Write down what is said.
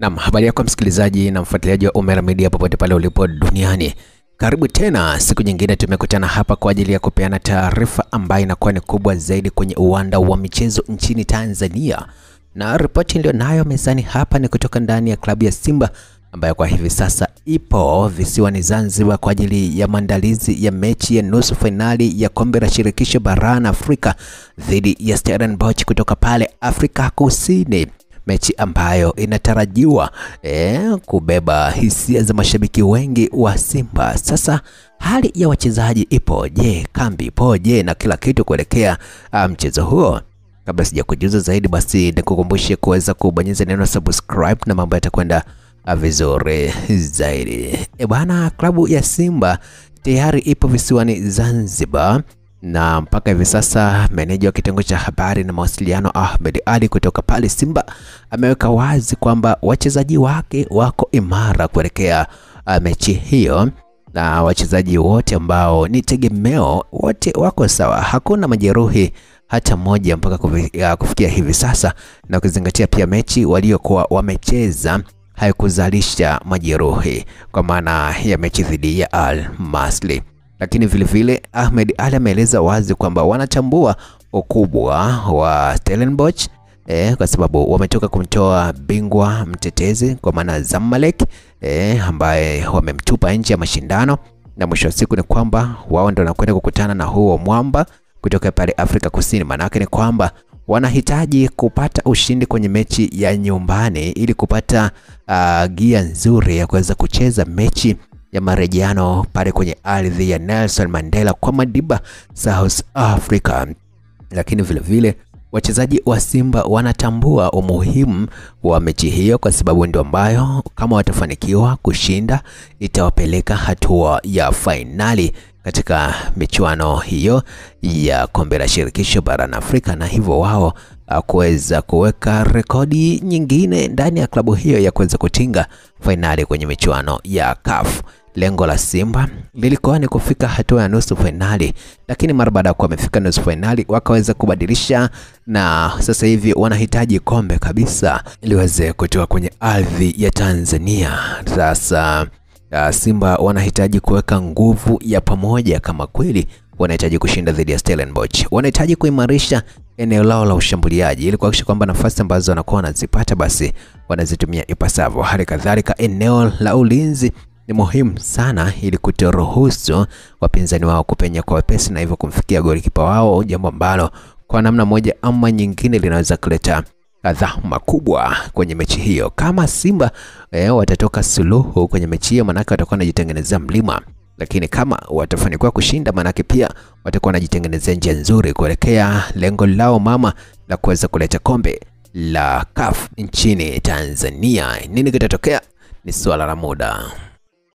Naam, habari yako msikilizaji na mfuatiliaji wa Umera Media popote pale ulipo duniani. Karibu tena siku nyingine, tumekutana hapa kwa ajili ya kupeana taarifa ambayo inakuwa ni kubwa zaidi kwenye uwanda wa michezo nchini Tanzania. Na ripoti ndio nayo mezani hapa ni kutoka ndani ya klabu ya Simba ambayo kwa hivi sasa ipo visiwani Zanzibar kwa ajili ya maandalizi ya mechi ya nusu finali ya kombe la shirikisho barani Afrika dhidi ya Stellenbosch kutoka pale Afrika Kusini. Mechi ambayo inatarajiwa kubeba hisia za mashabiki wengi wa Simba. Sasa hali ya wachezaji ipoje, kambi ipoje na kila kitu kuelekea mchezo huo. Kabla sijakujuza zaidi, basi nikukumbushe kuweza kubonyeza neno subscribe na mambo yatakwenda vizuri zaidi. Bwana, klabu ya Simba tayari ipo visiwani Zanzibar na mpaka hivi sasa meneja wa kitengo cha habari na mawasiliano Ahmed Ali kutoka pale Simba ameweka wazi kwamba wachezaji wake wako imara kuelekea mechi hiyo, na wachezaji wote ambao ni tegemeo wote wako sawa, hakuna majeruhi hata mmoja mpaka kufikia hivi sasa, na kuzingatia pia mechi waliokuwa wamecheza haikuzalisha majeruhi kwa maana ya mechi dhidi ya Al Masry. Lakini vile vile Ahmed Ali ameeleza wazi kwamba wanatambua ukubwa wa Stellenbosch kwa sababu wametoka kumtoa bingwa mtetezi kwa maana Zamalek ambaye wamemtupa nje ya mashindano, na mwisho wa siku ni kwamba wao ndio wanakwenda kukutana na huo mwamba kutoka pale Afrika Kusini. Maana yake ni kwamba wanahitaji kupata ushindi kwenye mechi ya nyumbani ili kupata gia nzuri ya kuweza kucheza mechi ya marejeano pale kwenye ardhi ya Nelson Mandela kwa Madiba, South Africa. Lakini vile vile wachezaji wa Simba wanatambua umuhimu wa mechi hiyo kwa sababu ndio ambayo kama watafanikiwa kushinda itawapeleka hatua ya fainali katika michuano hiyo ya kombe la shirikisho barani Afrika, na hivyo wao kuweza kuweka rekodi nyingine ndani ya klabu hiyo ya kuweza kutinga fainali kwenye michuano ya CAF. Lengo la Simba lilikuwa ni kufika hatua ya nusu finali, lakini mara baada ya kuwa wamefika nusu finali wakaweza kubadilisha, na sasa hivi wanahitaji kombe kabisa ili waweze kutoka kwenye ardhi ya Tanzania. Sasa Simba wanahitaji kuweka nguvu ya pamoja kama kweli wanahitaji kushinda dhidi ya Stellenbosch. Wanahitaji kuimarisha eneo lao la ushambuliaji ili kuhakikisha kwamba nafasi ambazo wanakuwa wanazipata basi wanazitumia ipasavyo. Hali kadhalika eneo la ulinzi ni muhimu sana ili kutoruhusu wapinzani wao kupenya kwa wepesi na hivyo kumfikia golikipa wao, jambo ambalo kwa namna moja ama nyingine linaweza kuleta adhabu kubwa kwenye mechi hiyo. Kama Simba watatoka suluhu kwenye mechi hiyo, manake watakuwa wanajitengenezea mlima, lakini kama watafanikiwa kushinda, manake pia watakuwa wanajitengenezea njia nzuri kuelekea lengo lao mama la kuweza kuleta kombe la CAF nchini Tanzania. Nini kitatokea ni swala la muda.